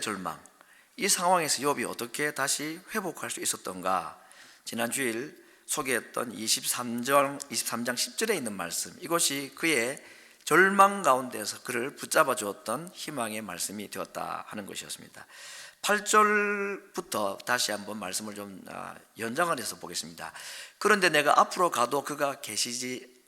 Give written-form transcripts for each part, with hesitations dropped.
절망, 이 상황에서 욥이 어떻게 다시 회복할 수 있었던가? 지난 주일 소개했던 23장 10절에 있는 말씀, 이것이 그의 절망 가운데서 그를 붙잡아 주었던 희망의 말씀이 되었다 하는 것이었습니다. 8절부터 다시 한번 말씀을 좀 연장을 해서 보겠습니다. 그런데 내가 앞으로 가도 그가 계시지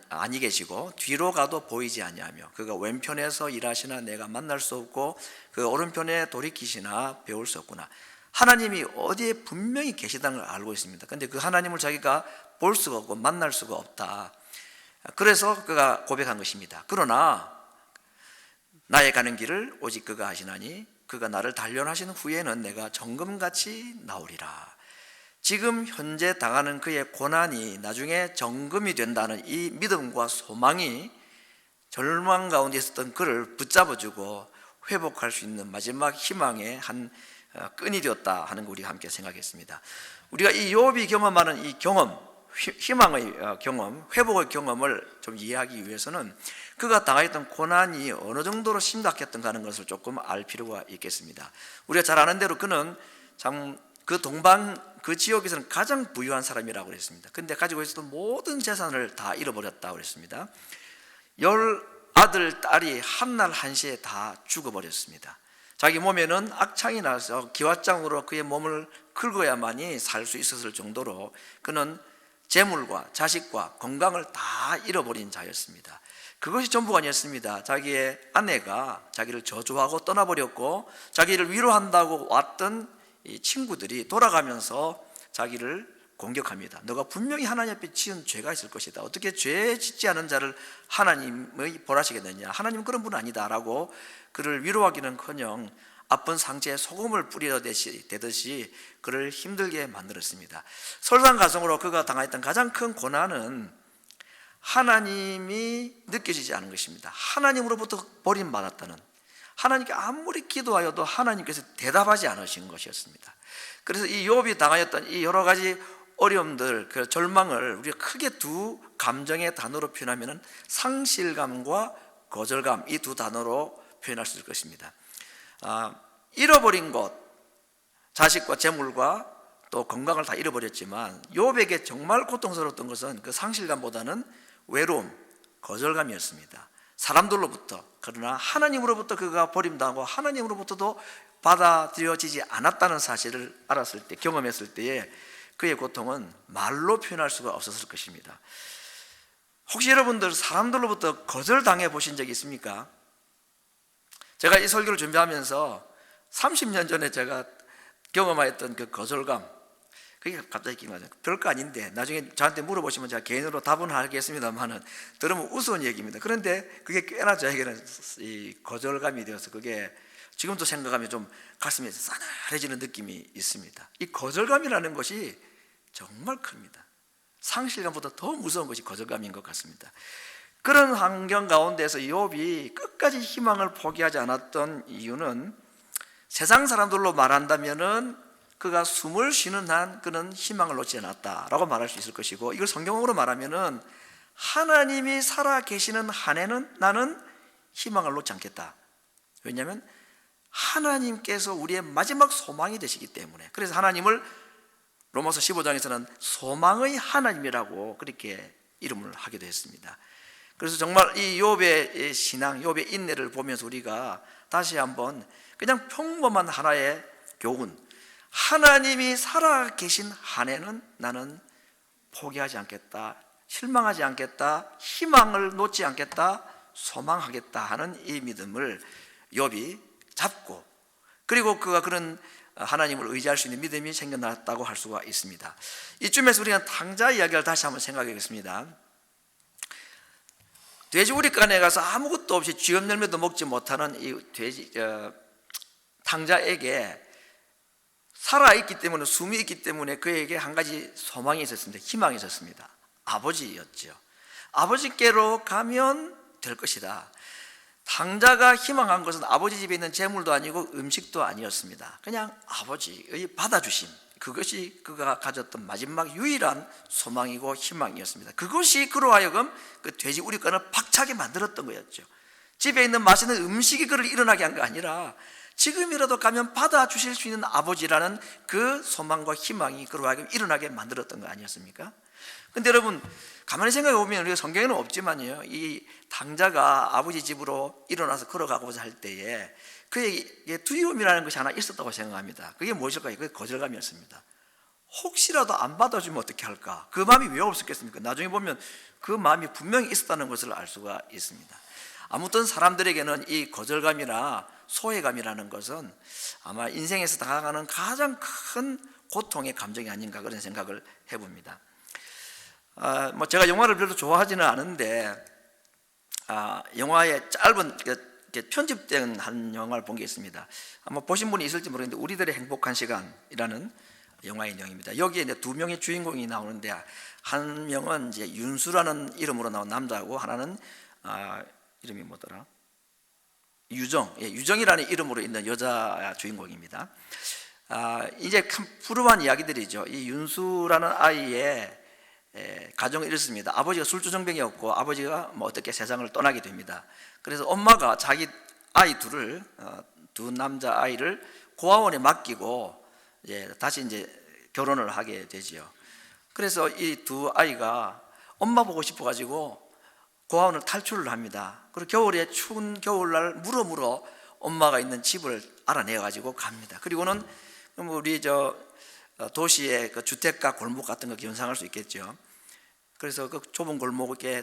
아니 계시고 뒤로 가도 보이지 아니하며 그가 왼편에서 일하시나 내가 만날 수 없고 그 오른편에 돌이키시나 배울 수 없구나. 하나님이 어디에 분명히 계시다는 걸 알고 있습니다. 그런데 그 하나님을 자기가 볼 수가 없고 만날 수가 없다. 그래서 그가 고백한 것입니다. 그러나 나의 가는 길을 오직 그가 하시나니 그가 나를 단련하신 후에는 내가 정금같이 나오리라. 지금 현재 당하는 그의 고난이 나중에 정금이 된다는 이 믿음과 소망이 절망 가운데 있었던 그를 붙잡아주고 회복할 수 있는 마지막 희망의 한 끈이 되었다 하는 거 우리가 함께 생각했습니다. 우리가 이 욥이 경험하는 이 경험, 희망의 경험, 회복의 경험을 좀 이해하기 위해서는 그가 당했던 고난이 어느 정도로 심각했던가 하는 것을 조금 알 필요가 있겠습니다. 우리가 잘 아는 대로 그는 참 그 동방 그 지역에서는 가장 부유한 사람이라고 그랬습니다. 근데 가지고 있었던 모든 재산을 다 잃어버렸다고 그랬습니다. 10 아들, 딸이 한날 한시에 다 죽어버렸습니다. 자기 몸에는 악창이 나서 기왓장으로 그의 몸을 긁어야만이 살 수 있었을 정도로 그는 재물과 자식과 건강을 다 잃어버린 자였습니다. 그것이 전부가 아니었습니다. 자기의 아내가 자기를 저주하고 떠나버렸고 자기를 위로한다고 왔던 이 친구들이 돌아가면서 자기를 공격합니다. 너가 분명히 하나님 앞에 지은 죄가 있을 것이다. 어떻게 죄 짓지 않은 자를 하나님의 벌하시겠느냐. 하나님은 그런 분 아니다 라고 그를 위로하기는커녕 아픈 상처에 소금을 뿌리듯이 그를 힘들게 만들었습니다. 설상가성으로 그가 당했던 가장 큰 고난은 하나님이 느껴지지 않은 것입니다. 하나님으로부터 버림받았다는, 하나님께 아무리 기도하여도 하나님께서 대답하지 않으신 것이었습니다. 그래서 이 욥이 당하였던 이 여러 가지 어려움들, 그 절망을 우리가 크게 두 감정의 단어로 표현하면 상실감과 거절감, 이 두 단어로 표현할 수 있을 것입니다. 잃어버린 것, 자식과 재물과 또 건강을 다 잃어버렸지만 욥에게 정말 고통스러웠던 것은 그 상실감보다는 외로움, 거절감이었습니다. 사람들로부터, 그러나 하나님으로부터 그가 버림당하고 하나님으로부터도 받아들여지지 않았다는 사실을 알았을 때, 경험했을 때에 그의 고통은 말로 표현할 수가 없었을 것입니다. 혹시 여러분들 사람들로부터 거절당해 보신 적이 있습니까? 제가 이 설교를 준비하면서 30년 전에 제가 경험하였던 그 거절감, 그게 갑자기 기억나죠. 별거 아닌데 나중에 저한테 물어보시면 제가 개인으로 답은 하겠습니다만은 들으면 우스운 얘기입니다. 그런데 그게 꽤나 저에게는 이 거절감이 되어서 그게 지금도 생각하면 좀 가슴이 싸늘해지는 느낌이 있습니다. 이 거절감이라는 것이 정말 큽니다. 상실감보다 더 무서운 것이 거절감인 것 같습니다. 그런 환경 가운데서 욥이 끝까지 희망을 포기하지 않았던 이유는 세상 사람들로 말한다면은 그가 숨을 쉬는 한 그는 희망을 놓지 않았다라고 말할 수 있을 것이고, 이걸 성경으로 말하면은 하나님이 살아 계시는 한에는 나는 희망을 놓지 않겠다. 왜냐하면 하나님께서 우리의 마지막 소망이 되시기 때문에. 그래서 하나님을 로마서 15장에서는 소망의 하나님이라고 그렇게 이름을 하기도 했습니다. 그래서 정말 이 욥의 신앙, 욥의 인내를 보면서 우리가 다시 한번 그냥 평범한 하나의 교훈, 하나님이 살아계신 한에는 나는 포기하지 않겠다, 실망하지 않겠다, 희망을 놓지 않겠다, 소망하겠다 하는 이 믿음을 욥이 잡고, 그리고 그가 그런 하나님을 의지할 수 있는 믿음이 생겨났다고 할 수가 있습니다. 이쯤에서 우리가 탕자 이야기를 다시 한번 생각해 보겠습니다. 돼지우리간에 가서 아무것도 없이 쥐업 열매도 먹지 못하는 이 탕자에게 살아있기 때문에, 숨이 있기 때문에 그에게 한 가지 소망이 있었습니다. 희망이 있었습니다. 아버지였죠. 아버지께로 가면 될 것이다. 탕자가 희망한 것은 아버지 집에 있는 재물도 아니고 음식도 아니었습니다. 그냥 아버지의 받아주심, 그것이 그가 가졌던 마지막 유일한 소망이고 희망이었습니다. 그것이 그로 하여금 그 돼지우리간을 박차게 만들었던 거였죠. 집에 있는 맛있는 음식이 그를 일어나게 한 게 아니라 지금이라도 가면 받아주실 수 있는 아버지라는 그 소망과 희망이 그로 하여금 일어나게 만들었던 거 아니었습니까? 근데 여러분 가만히 생각해 보면 우리가 성경에는 없지만요, 이 당자가 아버지 집으로 일어나서 걸어가고자 할 때에 그에게 두려움이라는 것이 하나 있었다고 생각합니다. 그게 무엇일까요? 그게 거절감이었습니다. 혹시라도 안 받아주면 어떻게 할까? 그 마음이 왜 없었겠습니까? 나중에 보면 그 마음이 분명히 있었다는 것을 알 수가 있습니다. 아무튼 사람들에게는 이 거절감이나 소외감이라는 것은 아마 인생에서 다가가는 가장 큰 고통의 감정이 아닌가 그런 생각을 해봅니다. 제가 영화를 별로 좋아하지는 않은데 영화의 짧은 편집된 한 영화를 본 게 있습니다. 아마 보신 분이 있을지 모르겠는데 우리들의 행복한 시간이라는 영화의 내용입니다. 여기에 이제 두 명의 주인공이 나오는데 한 명은 이제 윤수라는 이름으로 나온 남자고 하나는 이름이 뭐더라? 유정이라는 이름으로 있는 여자 주인공입니다. 이제 참 푸르한 이야기들이죠. 이 윤수라는 아이의 가정을 잃었습니다. 아버지가 술주정뱅이였고 아버지가 어떻게 세상을 떠나게 됩니다. 그래서 엄마가 자기 아이 둘을 두 남자 아이를 고아원에 맡기고 다시 이제 결혼을 하게 되지요. 그래서 이 두 아이가 엄마 보고 싶어 가지고 고아원을 탈출을 합니다. 그리고 겨울에 추운 겨울날 물어 엄마가 있는 집을 알아내 가지고 갑니다. 그리고는 우리 도시의 그 주택가 골목 같은 거 연상할 수 있겠죠. 그래서 그 좁은 골목에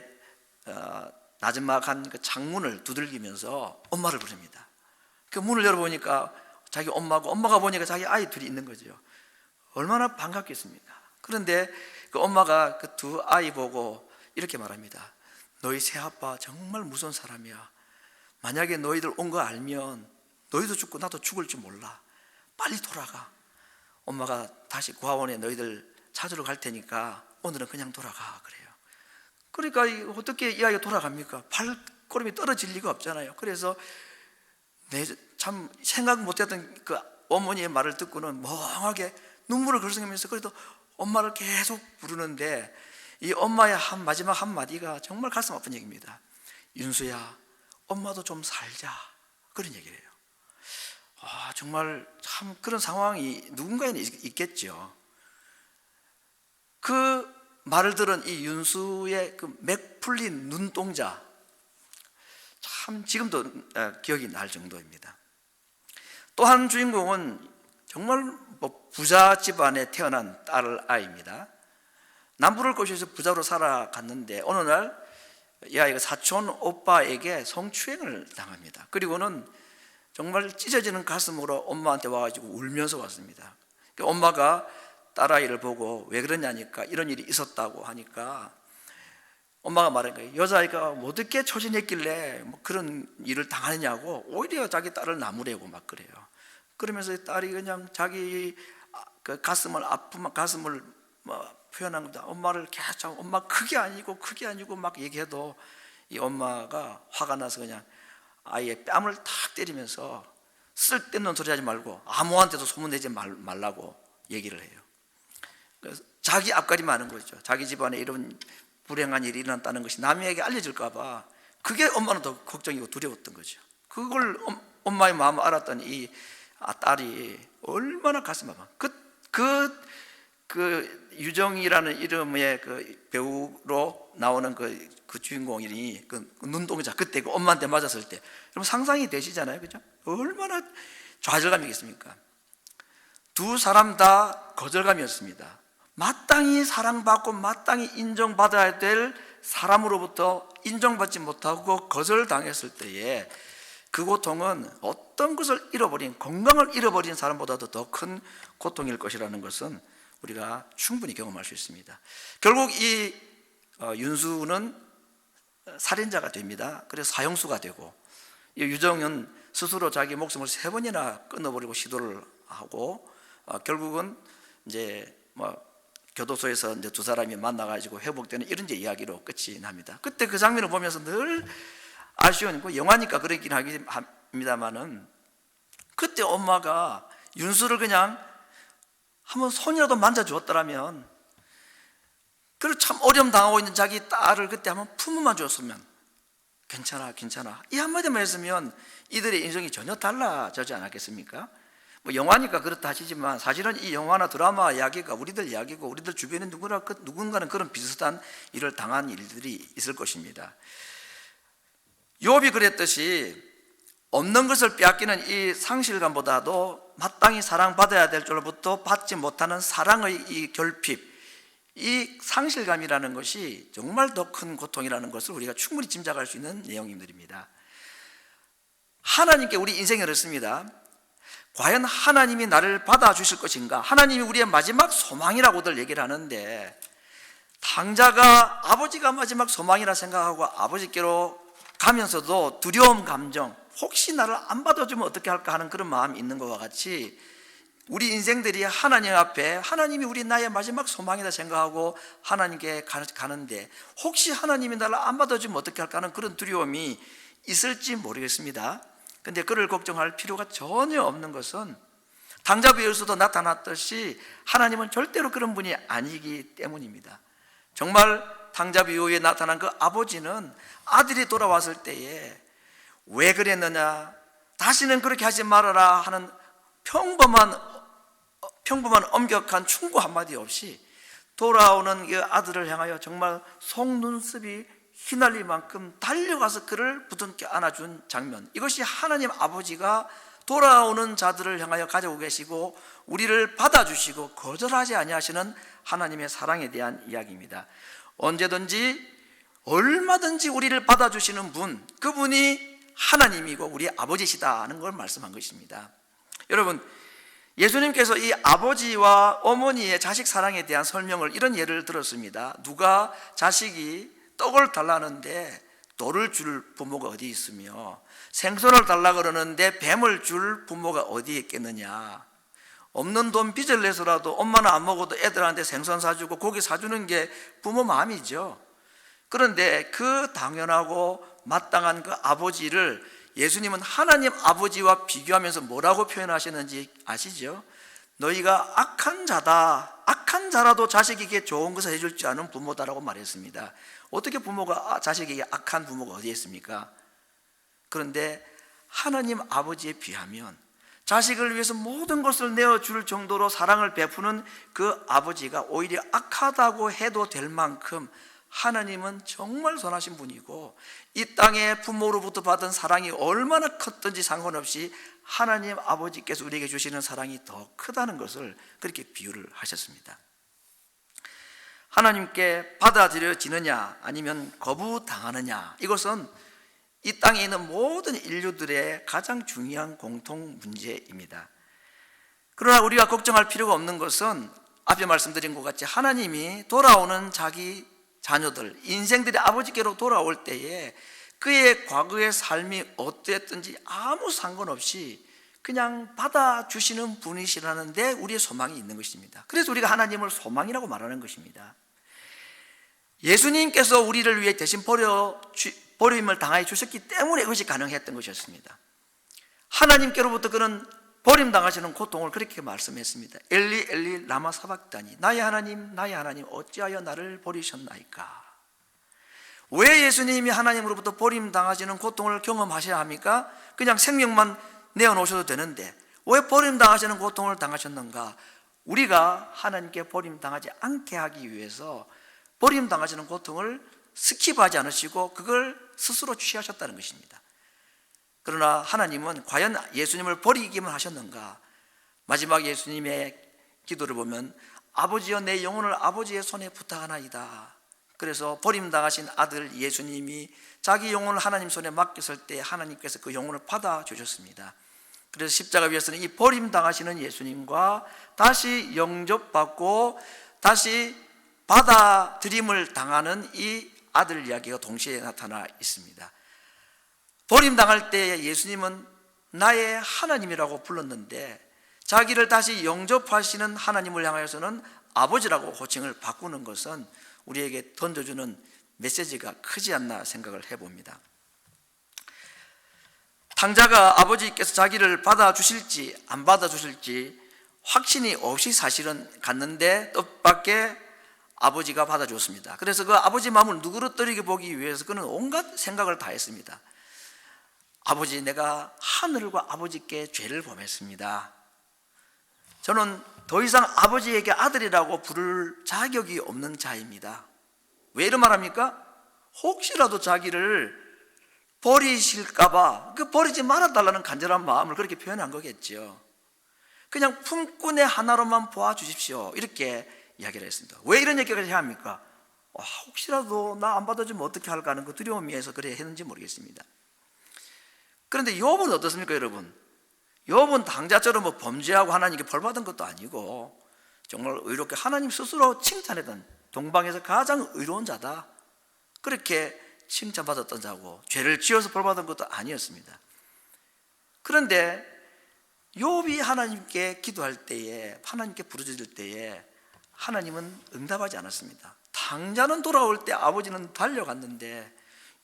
나지막한 그 창문을 두들기면서 엄마를 부릅니다. 그 문을 열어보니까 자기 엄마고 엄마가 보니까 자기 아이 둘이 있는 거죠. 얼마나 반갑겠습니까? 그런데 그 엄마가 그 두 아이 보고 이렇게 말합니다. 너희 새아빠 정말 무서운 사람이야. 만약에 너희들 온 거 알면 너희도 죽고 나도 죽을 줄 몰라. 빨리 돌아가. 엄마가 다시 고아원에 너희들 찾으러 갈 테니까 오늘은 그냥 돌아가 그래요. 그러니까 어떻게 이 아이가 돌아갑니까? 발걸음이 떨어질 리가 없잖아요. 그래서 참 생각 못했던 그 어머니의 말을 듣고는 멍하게 눈물을 글썽이면서 그래도 엄마를 계속 부르는데 이 엄마의 마지막 한마디가 정말 가슴 아픈 얘기입니다. 윤수야, 엄마도 좀 살자. 그런 얘기를 해요. 정말 참 그런 상황이 누군가에는 있겠죠. 그 말을 들은 이 윤수의 그 맥 풀린 눈동자, 참 지금도 기억이 날 정도입니다. 또 한 주인공은 정말 부자 집안에 태어난 딸 아이입니다. 남부를 거쳐서 부자로 살아갔는데 어느 날 이 아이가 사촌 오빠에게 성추행을 당합니다. 그리고는 정말 찢어지는 가슴으로 엄마한테 와가지고 울면서 왔습니다. 엄마가 딸아이를 보고 왜 그러냐니까 이런 일이 있었다고 하니까 엄마가 말한 거예요. 여자아이가 어떻게 초신했길래 그런 일을 당하느냐고 오히려 자기 딸을 나무래고 막 그래요. 그러면서 딸이 그냥 자기 그 아픈 가슴을 표현한 겁니다. 엄마를 계속 엄마 그게 아니고 막 얘기해도 이 엄마가 화가 나서 그냥 아이의 뺨을 탁 때리면서 쓸데없는 소리 하지 말고 아무한테도 소문내지 말라고 얘기를 해요. 그래서 자기 앞가림하는 거죠. 자기 집안에 이런 불행한 일이 일어났다는 것이 남에게 알려질까 봐 그게 엄마는 더 걱정이고 두려웠던 거죠. 그걸 엄마의 마음을 알았던 이 딸이 얼마나 가슴 아파. 그 유정이라는 이름의 그 배우로 나오는 그 주인공이 그 눈동자 그때 그 엄마한테 맞았을 때 여러분 상상이 되시잖아요, 그죠? 얼마나 좌절감이겠습니까? 두 사람 다 거절감이었습니다. 마땅히 사랑받고 마땅히 인정받아야 될 사람으로부터 인정받지 못하고 거절당했을 때에 그 고통은 어떤 것을 잃어버린, 건강을 잃어버린 사람보다도 더 큰 고통일 것이라는 것은 우리가 충분히 경험할 수 있습니다. 결국 이 윤수는 살인자가 됩니다. 그래서 사형수가 되고 이 유정은 스스로 자기 목숨을 3번이나 끊어버리고 시도를 하고 결국은 이제 교도소에서 이제 두 사람이 만나가지고 회복되는 이런 이제 이야기로 끝이 납니다. 그때 그 장면을 보면서 늘 아쉬운 거 영화니까 그렇긴 합니다만은 그때 엄마가 윤수를 그냥 한번 손이라도 만져주었더라면 그리고 참 어려움 당하고 있는 자기 딸을 그때 한번 품어만 주었으면 괜찮아 이 한마디만 했으면 이들의 인생이 전혀 달라지지 않았겠습니까? 뭐 영화니까 그렇다 하시지만 사실은 이 영화나 드라마 이야기가 우리들 이야기고 우리들 주변에 누군가는 그런 비슷한 일을 당한 일들이 있을 것입니다. 욥이 그랬듯이 없는 것을 빼앗기는 이 상실감보다도 마땅히 사랑받아야 될 줄부터 받지 못하는 사랑의 이 결핍, 이 상실감이라는 것이 정말 더 큰 고통이라는 것을 우리가 충분히 짐작할 수 있는 내용들입니다. 하나님께 우리 인생이 이렇습니다. 과연 하나님이 나를 받아주실 것인가? 하나님이 우리의 마지막 소망이라고들 얘기를 하는데, 탕자가 아버지가 마지막 소망이라 생각하고 아버지께로 가면서도 두려움 감정, 혹시 나를 안 받아주면 어떻게 할까 하는 그런 마음이 있는 것과 같이 우리 인생들이 하나님 앞에 하나님이 나의 마지막 소망이다 생각하고 하나님께 가는데 혹시 하나님이 나를 안 받아주면 어떻게 할까 하는 그런 두려움이 있을지 모르겠습니다. 그런데 그를 걱정할 필요가 전혀 없는 것은 당자부에서도 나타났듯이 하나님은 절대로 그런 분이 아니기 때문입니다. 정말 당자비유에 나타난 그 아버지는 아들이 돌아왔을 때에 왜 그랬느냐, 다시는 그렇게 하지 말아라 하는 평범한 엄격한 충고 한마디 없이 돌아오는 그 아들을 향하여 정말 속눈썹이 휘날릴 만큼 달려가서 그를 부둥켜 안아준 장면, 이것이 하나님 아버지가 돌아오는 자들을 향하여 가지고 계시고 우리를 받아주시고 거절하지 아니하시는 하나님의 사랑에 대한 이야기입니다. 언제든지 얼마든지 우리를 받아주시는 분, 그분이 하나님이고 우리 아버지시다는 걸 말씀한 것입니다. 여러분, 예수님께서 이 아버지와 어머니의 자식 사랑에 대한 설명을 이런 예를 들었습니다. 누가 자식이 떡을 달라는데 돌을 줄 부모가 어디 있으며 생선을 달라 그러는데 뱀을 줄 부모가 어디 있겠느냐. 없는 돈 빚을 내서라도 엄마는 안 먹어도 애들한테 생선 사주고 고기 사주는 게 부모 마음이죠. 그런데 그 당연하고 마땅한 그 아버지를 예수님은 하나님 아버지와 비교하면서 뭐라고 표현하시는지 아시죠? 너희가 악한 자라도 자식에게 좋은 것을 해줄 줄 아는 부모다라고 말했습니다. 어떻게 부모가 자식에게 악한 부모가 어디 있습니까? 그런데 하나님 아버지에 비하면 자식을 위해서 모든 것을 내어줄 정도로 사랑을 베푸는 그 아버지가 오히려 악하다고 해도 될 만큼 하나님은 정말 선하신 분이고 이 땅에 부모로부터 받은 사랑이 얼마나 컸든지 상관없이 하나님 아버지께서 우리에게 주시는 사랑이 더 크다는 것을 그렇게 비유를 하셨습니다. 하나님께 받아들여지느냐 아니면 거부당하느냐, 이것은 이 땅에 있는 모든 인류들의 가장 중요한 공통 문제입니다. 그러나 우리가 걱정할 필요가 없는 것은 앞에 말씀드린 것 같이 하나님이 돌아오는 자기 자녀들, 인생들이 아버지께로 돌아올 때에 그의 과거의 삶이 어땠든지 아무 상관없이 그냥 받아주시는 분이시라는데 우리의 소망이 있는 것입니다. 그래서 우리가 하나님을 소망이라고 말하는 것입니다. 예수님께서 우리를 위해 대신 버림을 당하여 주셨기 때문에 그것이 가능했던 것이었습니다. 하나님께로부터 그는 버림당하시는 고통을 그렇게 말씀했습니다. 엘리 엘리 라마 사박다니, 나의 하나님 어찌하여 나를 버리셨나이까. 왜 예수님이 하나님으로부터 버림당하시는 고통을 경험하셔야 합니까? 그냥 생명만 내어놓으셔도 되는데 왜 버림당하시는 고통을 당하셨는가? 우리가 하나님께 버림당하지 않게 하기 위해서 버림당하시는 고통을 스킵하지 않으시고 그걸 스스로 취하셨다는 것입니다. 그러나 하나님은 과연 예수님을 버리기만 하셨는가? 마지막 예수님의 기도를 보면 아버지여 내 영혼을 아버지의 손에 부탁하나이다. 그래서 버림당하신 아들 예수님이 자기 영혼을 하나님 손에 맡겼을 때 하나님께서 그 영혼을 받아주셨습니다. 그래서 십자가 위에서는 이 버림당하시는 예수님과 다시 영접받고 다시 받아들임을 당하는 이 아들 이야기가 동시에 나타나 있습니다. 버림당할 때 예수님은 나의 하나님이라고 불렀는데 자기를 다시 영접하시는 하나님을 향하여서는 아버지라고 호칭을 바꾸는 것은 우리에게 던져주는 메시지가 크지 않나 생각을 해봅니다. 탕자가 아버지께서 자기를 받아주실지 안 받아주실지 확신이 없이 사실은 갔는데 뜻밖의 아버지가 받아줬습니다. 그래서 그 아버지 마음을 누그러뜨리게 보기 위해서 그는 온갖 생각을 다 했습니다. 아버지, 내가 하늘과 아버지께 죄를 범했습니다. 저는 더 이상 아버지에게 아들이라고 부를 자격이 없는 자입니다. 왜 이런 말 합니까? 혹시라도 자기를 버리실까봐 그 버리지 말아달라는 간절한 마음을 그렇게 표현한 거겠죠. 그냥 품꾼의 하나로만 보아주십시오, 이렇게 이야기를 했습니다. 왜 이런 얘기를 해야 합니까? 혹시라도 나 안 받아주면 어떻게 할까 하는 그 두려움에서 그래 했는지 모르겠습니다. 그런데 욥은 어떻습니까, 여러분? 욥은 당자처럼 뭐 범죄하고 하나님께 벌받은 것도 아니고 정말 의롭게 하나님 스스로 칭찬했던, 동방에서 가장 의로운 자다, 그렇게 칭찬받았던 자고 죄를 지어서 벌받은 것도 아니었습니다. 그런데 욥이 하나님께 기도할 때에, 하나님께 부르짖을 때에 하나님은 응답하지 않았습니다. 당자는 돌아올 때 아버지는 달려갔는데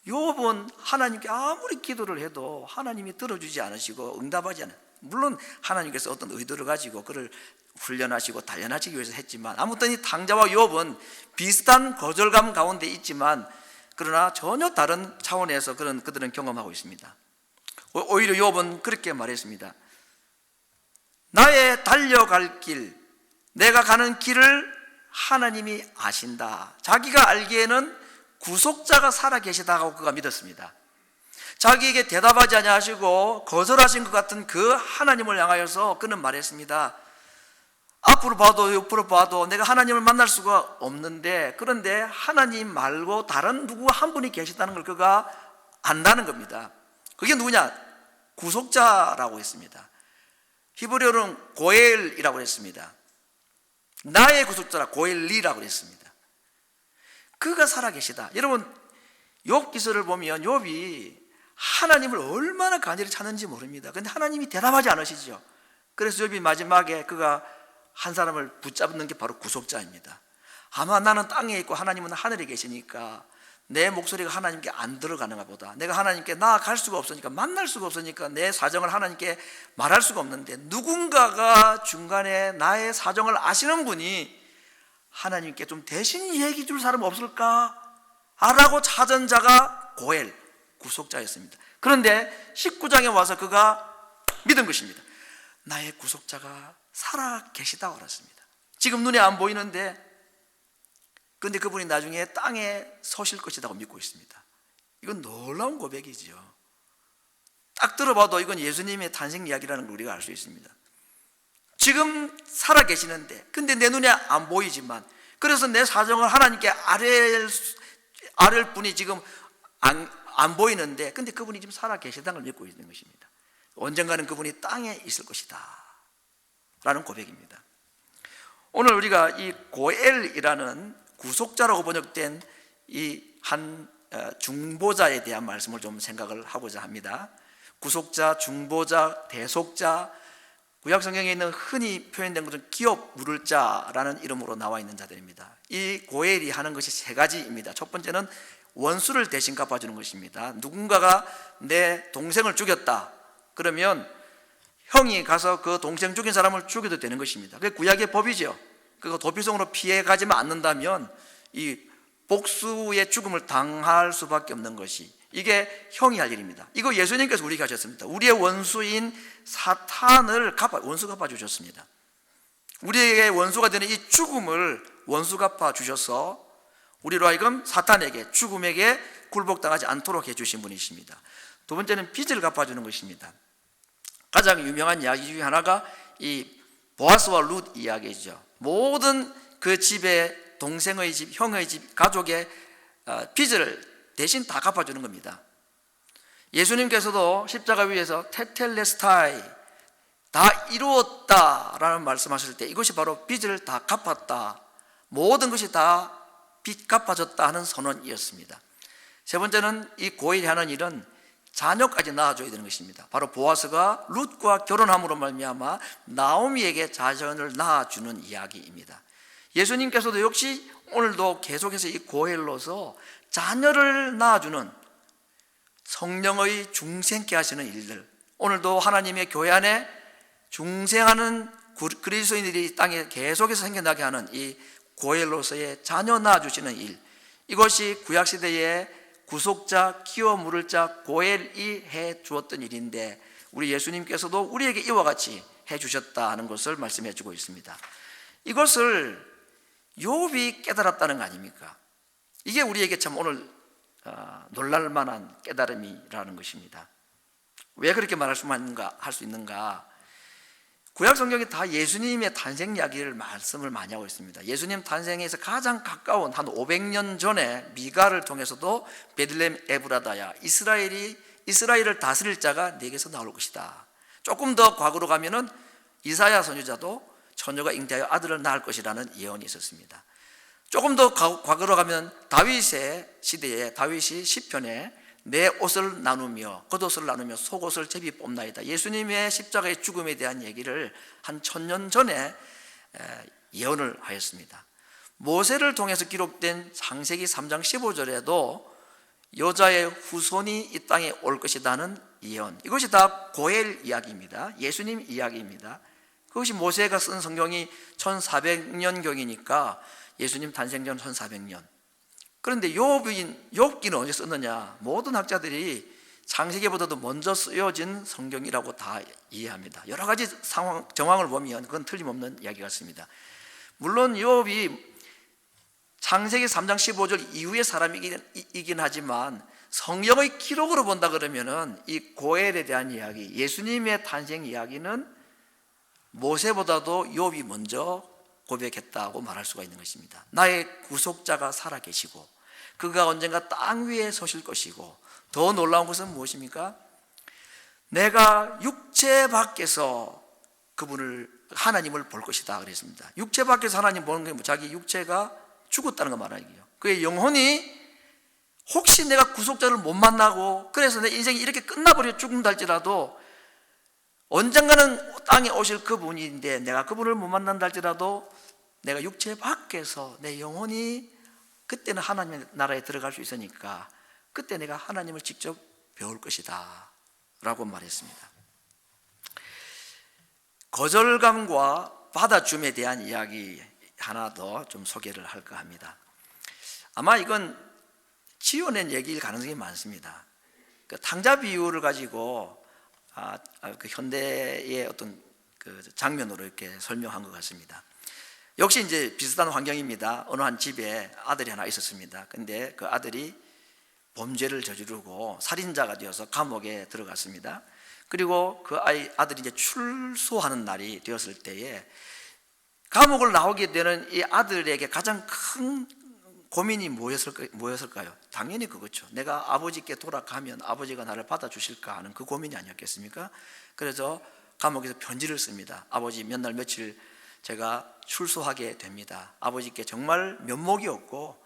욥은 하나님께 아무리 기도를 해도 하나님이 들어주지 않으시고 응답하지 않아요. 물론 하나님께서 어떤 의도를 가지고 그를 훈련하시고 단련하시기 위해서 했지만, 아무튼 이 당자와 욥은 비슷한 거절감 가운데 있지만 그러나 전혀 다른 차원에서 그들은 경험하고 있습니다. 오히려 욥은 그렇게 말했습니다. 나의 달려갈 길, 내가 가는 길을 하나님이 아신다. 자기가 알기에는 구속자가 살아계시다고 그가 믿었습니다. 자기에게 대답하지 아니하시고 거절하신 것 같은 그 하나님을 향하여서 그는 말했습니다. 앞으로 봐도 옆으로 봐도 내가 하나님을 만날 수가 없는데, 그런데 하나님 말고 다른 누구 한 분이 계시다는 걸 그가 안다는 겁니다. 그게 누구냐? 구속자라고 했습니다. 히브리어는 고엘이라고 했습니다. 나의 구속자라 고엘리라고 했습니다. 그가 살아계시다. 여러분, 욥 기서를 보면 욥이 하나님을 얼마나 간절히 찾는지 모릅니다. 그런데 하나님이 대답하지 않으시죠. 그래서 욥이 마지막에 그가 한 사람을 붙잡는 게 바로 구속자입니다. 아마 나는 땅에 있고 하나님은 하늘에 계시니까 내 목소리가 하나님께 안 들어가는가 보다, 내가 하나님께 나아갈 수가 없으니까, 만날 수가 없으니까 내 사정을 하나님께 말할 수가 없는데 누군가가 중간에 나의 사정을 아시는 분이 하나님께 좀 대신 얘기 줄 사람 없을까? 라고 찾은 자가 고엘, 구속자였습니다. 그런데 19장에 와서 그가 믿은 것입니다. 나의 구속자가 살아 계시다고 알았습니다. 지금 눈에 안 보이는데, 그런데 그분이 나중에 땅에 서실 것이라고 믿고 있습니다. 이건 놀라운 고백이죠. 딱 들어봐도 이건 예수님의 탄생 이야기라는 걸 우리가 알 수 있습니다. 지금 살아 계시는데, 근데 내 눈에 안 보이지만, 그래서 내 사정을 하나님께 아뢰을 뿐이 지금 안 보이는데, 근데 그분이 지금 살아 계시다는 걸 믿고 있는 것입니다. 언젠가는 그분이 땅에 있을 것이다 라는 고백입니다. 오늘 우리가 이 고엘이라는 구속자라고 번역된 이 한 중보자에 대한 말씀을 좀 생각을 하고자 합니다. 구속자, 중보자, 대속자, 구약 성경에 있는 흔히 표현된 것은 기업 물을 자라는 이름으로 나와 있는 자들입니다. 이 고엘이 하는 것이 세 가지입니다. 첫 번째는 원수를 대신 갚아주는 것입니다. 누군가가 내 동생을 죽였다 그러면 형이 가서 그 동생 죽인 사람을 죽여도 되는 것입니다. 그게 구약의 법이죠. 그거 도피성으로 피해가지만 않는다면 이 복수의 죽음을 당할 수밖에 없는 것이, 이게 형이 할 일입니다. 이거 예수님께서 우리에게 하셨습니다. 우리의 원수인 사탄을 원수 갚아주셨습니다. 우리에게 원수가 되는 이 죽음을 원수 갚아주셔서 우리로 하여금 사탄에게, 죽음에게 굴복당하지 않도록 해주신 분이십니다. 두 번째는 빚을 갚아주는 것입니다. 가장 유명한 이야기 중에 하나가 이 보아스와 룻 이야기죠. 모든 그 집의 동생의 집, 형의 집, 가족의 빚을 대신 다 갚아주는 겁니다. 예수님께서도 십자가 위에서 테텔레스타이, 다 이루었다라는 말씀하실 때 이것이 바로 빚을 다 갚았다, 모든 것이 다 빚 갚아졌다 하는 선언이었습니다. 세 번째는 이 고엘이 하는 일은 자녀까지 낳아줘야 되는 것입니다. 바로 보아스가 룻과 결혼함으로 말미암아 나오미에게 자손을 낳아주는 이야기입니다. 예수님께서도 역시 오늘도 계속해서 이 고엘로서 자녀를 낳아주는, 성령의 중생케 하시는 일들, 오늘도 하나님의 교회 안에 중생하는 그리스도인들이 땅에 계속해서 생겨나게 하는 이 고엘로서의 자녀 낳아주시는 일, 이것이 구약시대에 구속자, 키워 물을 자 고엘이 해 주었던 일인데 우리 예수님께서도 우리에게 이와 같이 해 주셨다 하는 것을 말씀해 주고 있습니다. 이것을 욥이 깨달았다는 거 아닙니까? 이게 우리에게 참 오늘 놀랄 만한 깨달음이라는 것입니다. 왜 그렇게 말할 수 있는가? 구약 성경이 다 예수님의 탄생 이야기를 말씀을 많이 하고 있습니다. 예수님 탄생에서 가장 가까운 한 500년 전에 미가를 통해서도 베들레헴 에브라다야, 이스라엘을 다스릴 자가 네게서 나올 것이다. 조금 더 과거로 가면은 이사야 선지자도 처녀가 잉태하여 아들을 낳을 것이라는 예언이 있었습니다. 조금 더 과거로 가면 다윗의 시대에 다윗이 시편에 내 옷을 나누며 겉옷을 나누며 속옷을 제비 뽑나이다, 예수님의 십자가의 죽음에 대한 얘기를 한 1000년 전에 예언을 하였습니다. 모세를 통해서 기록된 창세기 3장 15절에도 여자의 후손이 이 땅에 올 것이라는 예언, 이것이 다 고엘 이야기입니다. 예수님 이야기입니다. 그것이 모세가 쓴 성경이 1400년경이니까 예수님 탄생 전 1400년. 그런데 욥기는 언제 썼느냐? 모든 학자들이 창세기보다도 먼저 쓰여진 성경이라고 다 이해합니다. 여러 가지 정황을 보면 그건 틀림없는 이야기 같습니다. 물론 욥이 창세기 3장 15절 이후의 사람이긴 하지만 성경의 기록으로 본다 그러면은 이 고엘에 대한 이야기, 예수님의 탄생 이야기는 모세보다도 욥이 먼저 고백했다고 말할 수가 있는 것입니다. 나의 구속자가 살아계시고 그가 언젠가 땅 위에 서실 것이고, 더 놀라운 것은 무엇입니까? 내가 육체 밖에서 하나님을 볼 것이다 그랬습니다. 육체 밖에서 하나님 보는 게 자기 육체가 죽었다는 거 말하기요. 그의 영혼이 혹시 내가 구속자를 못 만나고 그래서 내 인생이 이렇게 끝나버려 죽는다 할지라도 언젠가는 땅에 오실 그분인데 내가 그분을 못 만난다 할지라도 내가 육체 밖에서 내 영혼이 그때는 하나님의 나라에 들어갈 수 있으니까 그때 내가 하나님을 직접 배울 것이다 라고 말했습니다. 거절감과 받아줌에 대한 이야기 하나 더 좀 소개를 할까 합니다. 아마 이건 지어낸 얘기일 가능성이 많습니다. 그 탕자 비유를 가지고 그 현대의 어떤 그 장면으로 이렇게 설명한 것 같습니다. 역시 이제 비슷한 환경입니다. 어느 한 집에 아들이 하나 있었습니다. 근데 그 아들이 범죄를 저지르고 살인자가 되어서 감옥에 들어갔습니다. 그리고 그 아들이 이제 출소하는 날이 되었을 때에 감옥을 나오게 되는 이 아들에게 가장 큰 고민이 뭐였을까요? 당연히 그거죠. 내가 아버지께 돌아가면 아버지가 나를 받아주실까 하는 그 고민이 아니었겠습니까? 그래서 감옥에서 편지를 씁니다. 아버지 몇 날 며칠 제가 출소하게 됩니다. 아버지께 정말 면목이 없고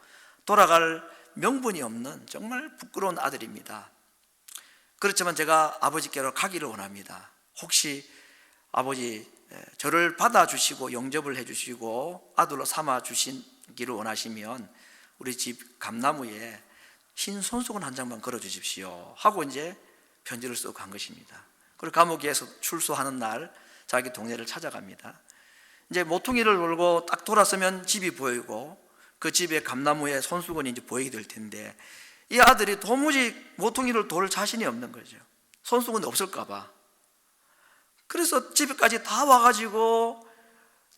돌아갈 명분이 없는 정말 부끄러운 아들입니다. 그렇지만 제가 아버지께로 가기를 원합니다. 혹시 아버지 저를 받아주시고 영접을 해주시고 아들로 삼아주시기를 원하시면 우리 집 감나무에 흰 손수건 한 장만 걸어주십시오 하고 이제 편지를 쓰고 간 것입니다. 그리고 감옥에서 출소하는 날 자기 동네를 찾아갑니다. 이제 모퉁이를 돌고 딱 돌아서면 집이 보이고 그 집에 감나무에 손수건이 이제 보이게 될 텐데 이 아들이 도무지 모퉁이를 돌 자신이 없는 거죠. 손수건이 없을까 봐. 그래서 집에까지 다 와가지고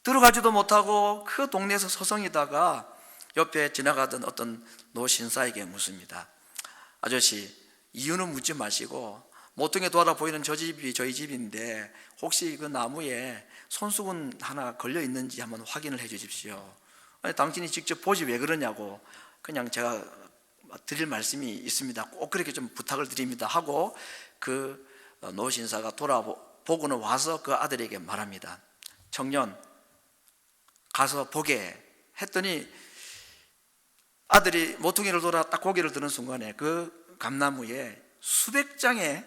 들어가지도 못하고 그 동네에서 서성이다가 옆에 지나가던 어떤 노신사에게 묻습니다. 아저씨, 이유는 묻지 마시고 모퉁이에 돌아 보이는 저 집이 저희 집인데 혹시 그 나무에 손수건 하나 걸려 있는지 한번 확인을 해 주십시오. 아니, 당신이 직접 보지 왜 그러냐고, 그냥 제가 드릴 말씀이 있습니다. 꼭 그렇게 좀 부탁을 드립니다 하고 그 노신사가 돌아보고는 와서 그 아들에게 말합니다. 청년, 가서 보게 했더니 아들이 모퉁이를 돌아 딱 고개를 드는 순간에 그 감나무에 수백 장의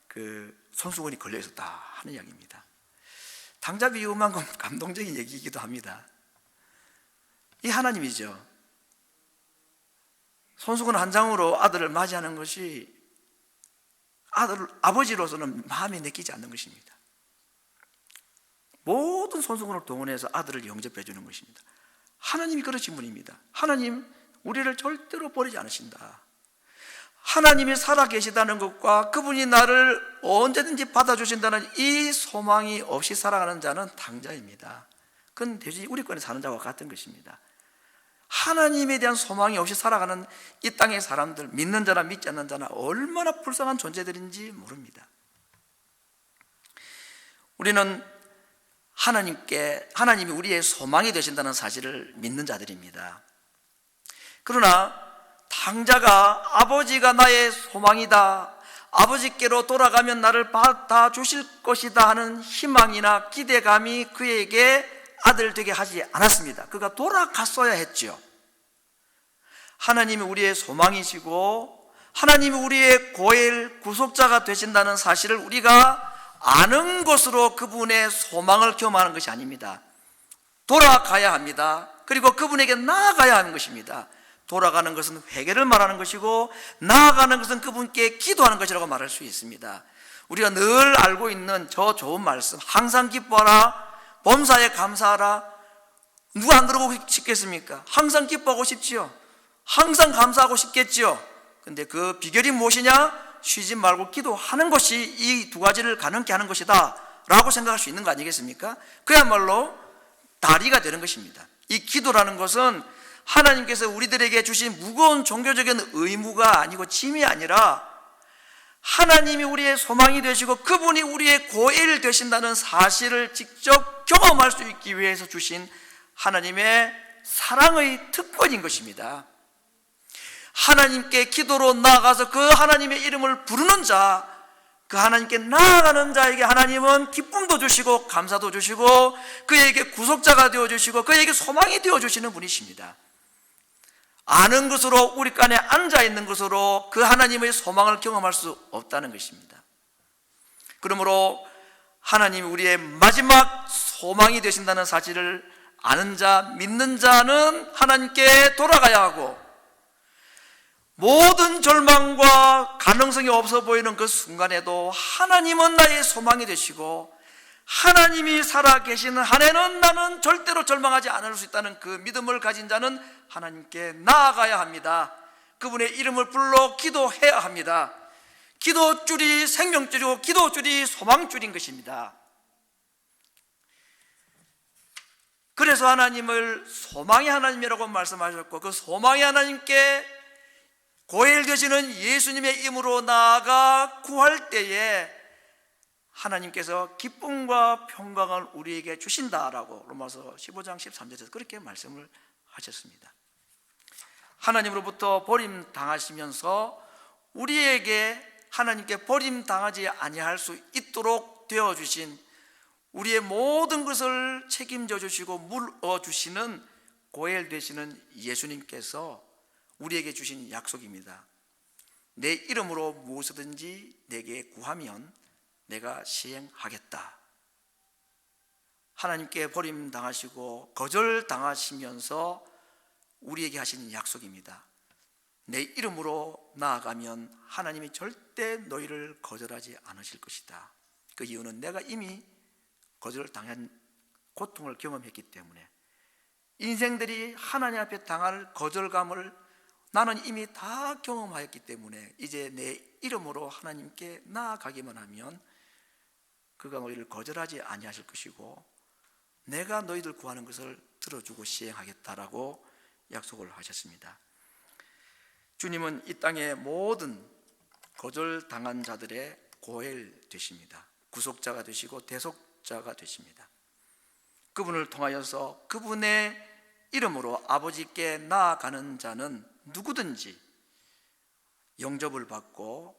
그 손수건이 걸려 있었다 하는 이야기입니다. 당자 비유만큼 감동적인 얘기이기도 합니다. 이 하나님이죠. 손수건 한 장으로 아들을 맞이하는 것이 아버지로서는 마음에 내키지 않는 것입니다. 모든 손수건을 동원해서 아들을 영접해 주는 것입니다. 하나님이 그러신 분입니다. 하나님 우리를 절대로 버리지 않으신다. 하나님이 살아계시다는 것과 그분이 나를 언제든지 받아주신다는 이 소망이 없이 살아가는 자는 당자입니다. 그건 대지 우리권에 사는 자와 같은 것입니다. 하나님에 대한 소망이 없이 살아가는 이 땅의 사람들, 믿는 자나 믿지 않는 자나 얼마나 불쌍한 존재들인지 모릅니다. 우리는 하나님이 우리의 소망이 되신다는 사실을 믿는 자들입니다. 그러나 당자가 아버지가 나의 소망이다, 아버지께로 돌아가면 나를 받아주실 것이다 하는 희망이나 기대감이 그에게 아들 되게 하지 않았습니다. 그가 돌아갔어야 했죠. 하나님이 우리의 소망이시고 하나님이 우리의 고엘 구속자가 되신다는 사실을 우리가 아는 것으로 그분의 소망을 경험하는 것이 아닙니다. 돌아가야 합니다. 그리고 그분에게 나아가야 하는 것입니다. 돌아가는 것은 회개를 말하는 것이고 나아가는 것은 그분께 기도하는 것이라고 말할 수 있습니다. 우리가 늘 알고 있는 저 좋은 말씀, 항상 기뻐하라, 범사에 감사하라. 누가 안 그러고 싶겠습니까? 항상 기뻐하고 싶지요. 항상 감사하고 싶겠지요. 근데 그 비결이 무엇이냐? 쉬지 말고 기도하는 것이 이 두 가지를 가능케 하는 것이다 라고 생각할 수 있는 거 아니겠습니까? 그야말로 다리가 되는 것입니다. 이 기도라는 것은 하나님께서 우리들에게 주신 무거운 종교적인 의무가 아니고 짐이 아니라 하나님이 우리의 소망이 되시고 그분이 우리의 고엘 되신다는 사실을 직접 경험할 수 있기 위해서 주신 하나님의 사랑의 특권인 것입니다. 하나님께 기도로 나아가서 그 하나님의 이름을 부르는 자, 그 하나님께 나아가는 자에게 하나님은 기쁨도 주시고 감사도 주시고 그에게 구속자가 되어주시고 그에게 소망이 되어주시는 분이십니다. 아는 것으로 우리 간에 앉아있는 것으로 그 하나님의 소망을 경험할 수 없다는 것입니다. 그러므로 하나님이 우리의 마지막 소망이 되신다는 사실을 아는 자, 믿는 자는 하나님께 돌아가야 하고 모든 절망과 가능성이 없어 보이는 그 순간에도 하나님은 나의 소망이 되시고 하나님이 살아계시는 한에는 나는 절대로 절망하지 않을 수 있다는 그 믿음을 가진 자는 하나님께 나아가야 합니다. 그분의 이름을 불러 기도해야 합니다. 기도줄이 생명줄이고 기도줄이 소망줄인 것입니다. 그래서 하나님을 소망의 하나님이라고 말씀하셨고 그 소망의 하나님께 고엘 되시는 예수님의 이름으로 나아가 구할 때에 하나님께서 기쁨과 평강을 우리에게 주신다라고 로마서 15장 13절에서 그렇게 말씀을 하셨습니다. 하나님으로부터 버림당하시면서 우리에게 하나님께 버림당하지 아니할 수 있도록 되어주신 우리의 모든 것을 책임져 주시고 물어주시는 고엘 되시는 예수님께서 우리에게 주신 약속입니다. 내 이름으로 무엇이든지 내게 구하면 내가 시행하겠다. 하나님께 버림당하시고 거절당하시면서 우리에게 하신 약속입니다. 내 이름으로 나아가면 하나님이 절대 너희를 거절하지 않으실 것이다. 그 이유는 내가 이미 거절당한 고통을 경험했기 때문에 인생들이 하나님 앞에 당할 거절감을 나는 이미 다 경험하였기 때문에 이제 내 이름으로 하나님께 나아가기만 하면 그가 너희를 거절하지 아니하실 것이고 내가 너희들 구하는 것을 들어주고 시행하겠다라고 약속을 하셨습니다. 주님은 이 땅의 모든 거절당한 자들의 고엘 되십니다. 구속자가 되시고 대속자가 되십니다. 그분을 통하여서 그분의 이름으로 아버지께 나아가는 자는 누구든지 영접을 받고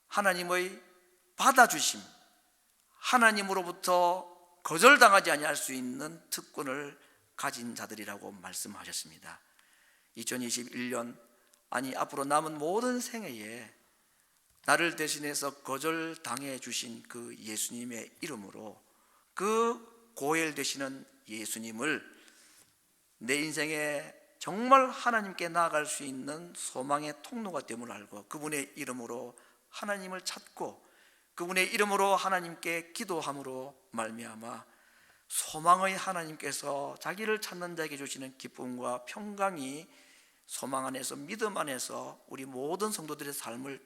하나님의 받아주심, 하나님으로부터 거절당하지 아니할 수 있는 특권을 가진 자들이라고 말씀하셨습니다. 2021년 아니 앞으로 남은 모든 생애에 나를 대신해서 거절당해 주신 그 예수님의 이름으로 그 고엘 되시는 예수님을 내 인생에 정말 하나님께 나아갈 수 있는 소망의 통로가 됨을 알고 그분의 이름으로 하나님을 찾고 그분의 이름으로 하나님께 기도함으로 말미암아 소망의 하나님께서 자기를 찾는 자에게 주시는 기쁨과 평강이 소망 안에서, 믿음 안에서 우리 모든 성도들의 삶을